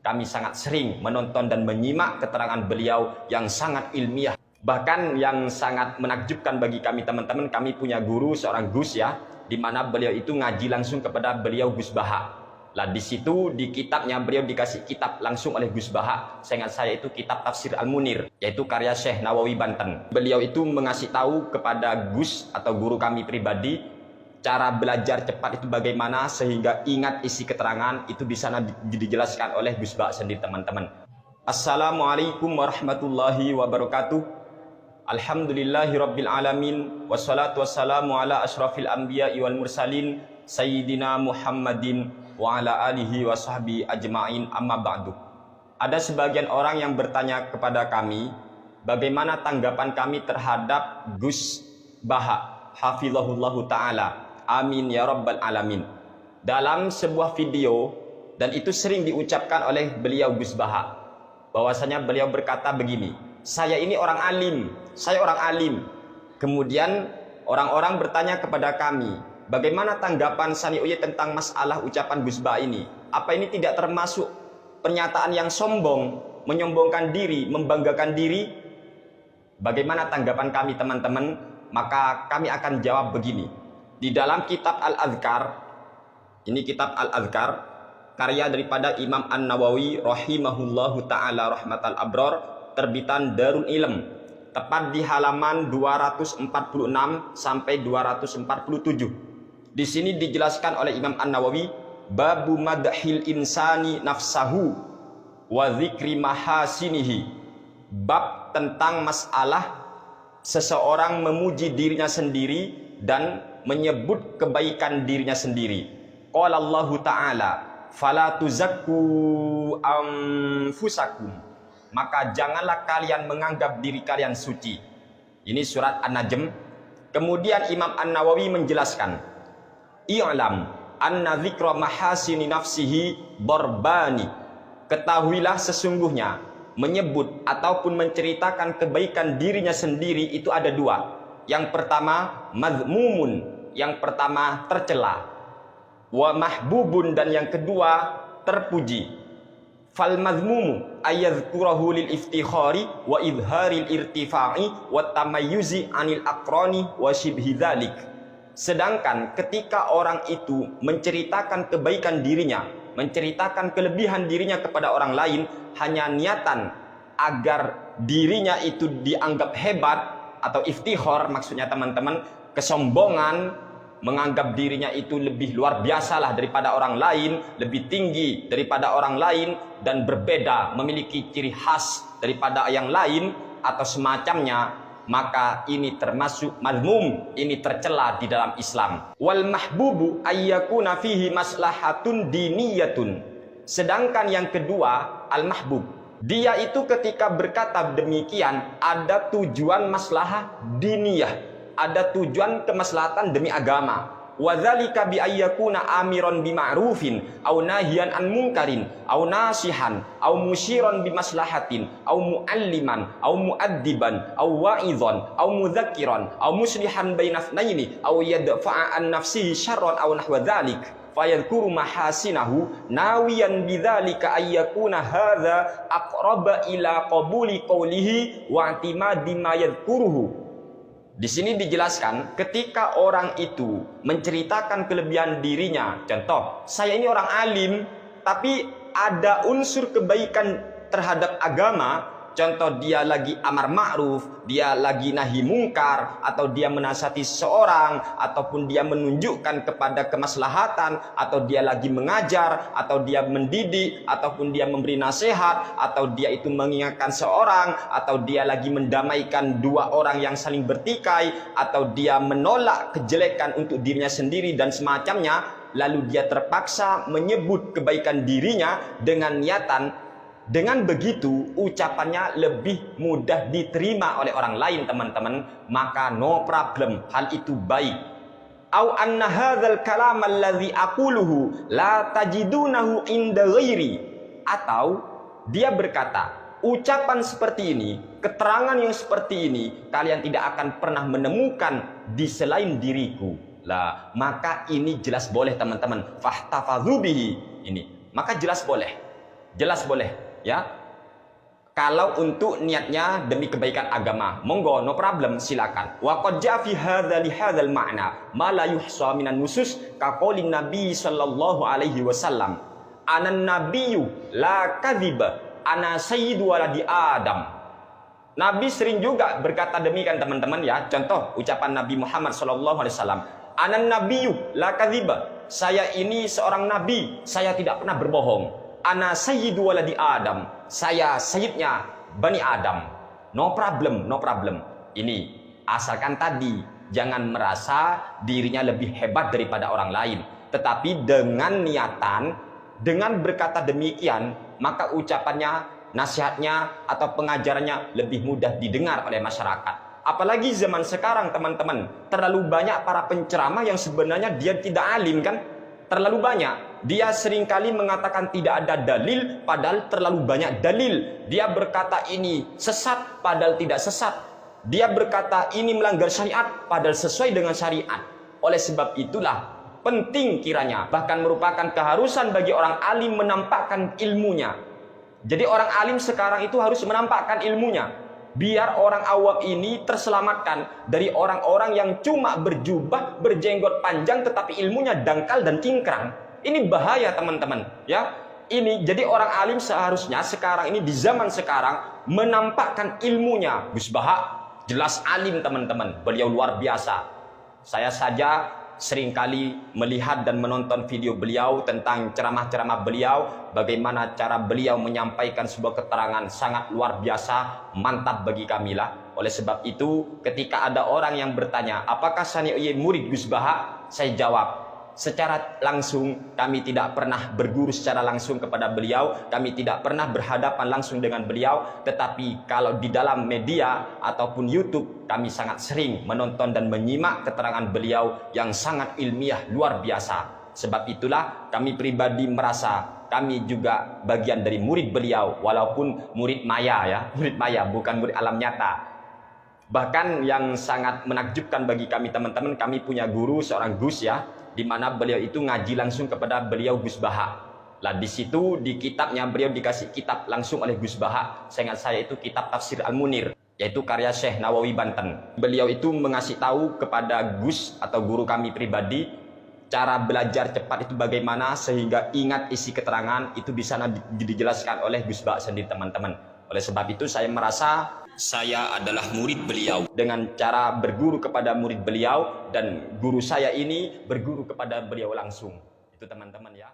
Kami sangat sering menonton dan menyimak keterangan beliau yang sangat ilmiah. Bahkan yang sangat menakjubkan bagi kami teman-teman, kami punya guru seorang Gus ya, di mana beliau itu ngaji langsung kepada beliau Gus Baha. Lah di situ di kitabnya beliau dikasih kitab langsung oleh Gus Baha. Seingat saya itu kitab Tafsir Al-Munir, yaitu karya Syekh Nawawi Banten. Beliau itu mengasih tahu kepada Gus atau guru kami pribadi cara belajar cepat itu bagaimana sehingga ingat isi keterangan itu di sana dijelaskan oleh Gus Baha sendiri teman-teman. Assalamualaikum warahmatullahi wabarakatuh. Alhamdulillahirabbil alamin wassalatu wassalamu ala asyrafil anbiya'i wal mursalin sayyidina Muhammadin wa ala alihi wa sahbihi ajma'in amma ba'du. Ada sebagian orang yang bertanya kepada kami, bagaimana tanggapan kami terhadap Gus Baha hafizahullahu ta'ala, amin ya rabbal alamin. Dalam sebuah video, dan itu sering diucapkan oleh beliau Gus Baha, bahwasanya beliau berkata begini, saya ini orang alim, saya orang alim. Kemudian orang-orang bertanya kepada kami, bagaimana tanggapan Sani Uye tentang masalah ucapan Gus Baha ini? Apa ini tidak termasuk pernyataan yang sombong, menyombongkan diri, membanggakan diri? Bagaimana tanggapan kami teman-teman? Maka kami akan jawab begini. Di dalam kitab Al-Adhkar, ini kitab Al-Adhkar, karya daripada Imam An-Nawawi rahimahullahu ta'ala rahmatal abror, terbitan Darul Ilm, tepat di halaman 246 sampai 247. Di sini dijelaskan oleh Imam An-Nawawi, babu madhil insani nafsahu wa dzikri mahasinihi. Bab tentang masalah seseorang memuji dirinya sendiri dan menyebut kebaikan dirinya sendiri. Qala Allah Ta'ala, fala tuzakku anfusakum. Maka janganlah kalian menganggap diri kalian suci. Ini surat An-Najm. Kemudian Imam An-Nawawi menjelaskan, i'lam anna dzikra mahasini nafsihi darbani. Ketahuilah sesungguhnya menyebut ataupun menceritakan kebaikan dirinya sendiri itu ada dua. Yang pertama mazmumun, yang pertama tercela. Wa mahbubun, dan yang kedua terpuji. Fal mazmumu ayyadhkurahu lil iftikhari wa idharil irtifa'i wa tamayyuzi anil aqrani wa shibhi dzalik. Sedangkan ketika orang itu menceritakan kebaikan dirinya, menceritakan kelebihan dirinya kepada orang lain, hanya niatan agar dirinya itu dianggap hebat atau iftikhar, maksudnya teman-teman, kesombongan, menganggap dirinya itu lebih luar biasalah daripada orang lain, lebih tinggi daripada orang lain, dan berbeda, memiliki ciri khas daripada yang lain atau semacamnya, maka ini termasuk mazmum, ini tercela di dalam Islam. Wal mahbubu ayyakuna fihi maslahatun diniyatun. Sedangkan yang kedua, al mahbub, dia itu ketika berkata demikian ada tujuan maslahah diniyah, ada tujuan kemaslahatan demi agama. Wadzalika bi ayyakuna amiron bima'rufin au nahiyan an munkarin au nasihan au musyiran bimaslahatin au mualliman au muaddiban au wa'idhan au mudzakiran au muslihan bainafnaini au yadfa'a an nafsihi syarran au nahwa dzalik fayadhkuru mahasinahu nawiyan bidzalika ayyakuna hadza aqraba ila qabuli qawlihi wa i'timadi ma yadhkuruhu. Di sini dijelaskan ketika orang itu menceritakan kelebihan dirinya, contoh, saya ini orang alim, tapi ada unsur kebaikan terhadap agama, contoh dia lagi amar ma'ruf, dia lagi nahi mungkar, atau dia menasihati seseorang, ataupun dia menunjukkan kepada kemaslahatan, atau dia lagi mengajar, atau dia mendidik, ataupun dia memberi nasihat, atau dia itu mengingatkan seorang, atau dia lagi mendamaikan dua orang yang saling bertikai, atau dia menolak kejelekan untuk dirinya sendiri dan semacamnya, lalu dia terpaksa menyebut kebaikan dirinya dengan niatan. Dengan begitu ucapannya lebih mudah diterima oleh orang lain teman-teman, maka no problem, hal itu baik. Au anna hadzal kalam allazi aquluhu la tajidunahu inda ghairi, atau dia berkata, ucapan seperti ini, keterangan yang seperti ini kalian tidak akan pernah menemukan di selain diriku. Lah, maka ini jelas boleh teman-teman, fahtafadzu bihi, ini maka jelas boleh. Jelas boleh, ya. Kalau untuk niatnya demi kebaikan agama, monggo, no problem, silakan. Wa qad ja'a fi hadzal ma'na ma la yuhsa minan nusus ka qaulin Nabi sallallahu alaihi wasallam, anan nabiyyu la kadhiba ana sayyidu waladi Adam. Nabi sering juga berkata demikian teman-teman ya. Contoh ucapan Nabi Muhammad sallallahu alaihi wasallam, anan nabiyyu la kadhiba. Saya ini seorang nabi, saya tidak pernah berbohong. Ana sayyidu waladi Adam, saya sayyidnya Bani Adam. No problem, no problem. Ini asalkan tadi jangan merasa dirinya lebih hebat daripada orang lain, tetapi dengan niatan, dengan berkata demikian, maka ucapannya, nasihatnya atau pengajarannya lebih mudah didengar oleh masyarakat. Apalagi zaman sekarang teman-teman, terlalu banyak para penceramah yang sebenarnya dia tidak alim kan? Terlalu banyak. Dia seringkali mengatakan tidak ada dalil, padahal terlalu banyak dalil. Dia berkata ini sesat, padahal tidak sesat. Dia berkata ini melanggar syariat, padahal sesuai dengan syariat. Oleh sebab itulah penting kiranya, bahkan merupakan keharusan bagi orang alim menampakkan ilmunya. Jadi orang alim sekarang itu harus menampakkan ilmunya, biar orang awam ini terselamatkan dari orang-orang yang cuma berjubah, berjenggot panjang tetapi ilmunya dangkal dan cingkrang. Ini bahaya teman-teman, ya. Ini jadi orang alim seharusnya sekarang ini di zaman sekarang menampakkan ilmunya. Gus Baha jelas alim teman-teman, beliau luar biasa. Saya saja seringkali melihat dan menonton video beliau tentang ceramah-ceramah beliau, bagaimana cara beliau menyampaikan sebuah keterangan sangat luar biasa, mantap bagi kami lah. Oleh sebab itu, ketika ada orang yang bertanya, apakah Sani Uye murid Gus Baha? Saya jawab, secara langsung kami tidak pernah berguru secara langsung kepada beliau, kami tidak pernah berhadapan langsung dengan beliau, tetapi kalau di dalam media ataupun YouTube kami sangat sering menonton dan menyimak keterangan beliau yang sangat ilmiah luar biasa. Sebab itulah kami pribadi merasa kami juga bagian dari murid beliau, walaupun murid maya ya, murid maya bukan murid alam nyata. Bahkan yang sangat menakjubkan bagi kami teman-teman, kami punya guru seorang Gus ya, di mana beliau itu ngaji langsung kepada beliau Gus Baha. Lah di situ di kitabnya beliau dikasih kitab langsung oleh Gus Baha. Seingat saya itu kitab Tafsir Al-Munir, yaitu karya Syekh Nawawi Banten. Beliau itu mengasih tahu kepada Gus atau guru kami pribadi cara belajar cepat itu bagaimana sehingga ingat isi keterangan itu bisa dijelaskan oleh Gus Baha sendiri teman-teman. Oleh sebab itu saya merasa saya adalah murid beliau dengan cara berguru kepada murid beliau, dan guru saya ini berguru kepada beliau langsung. Itu teman-teman ya.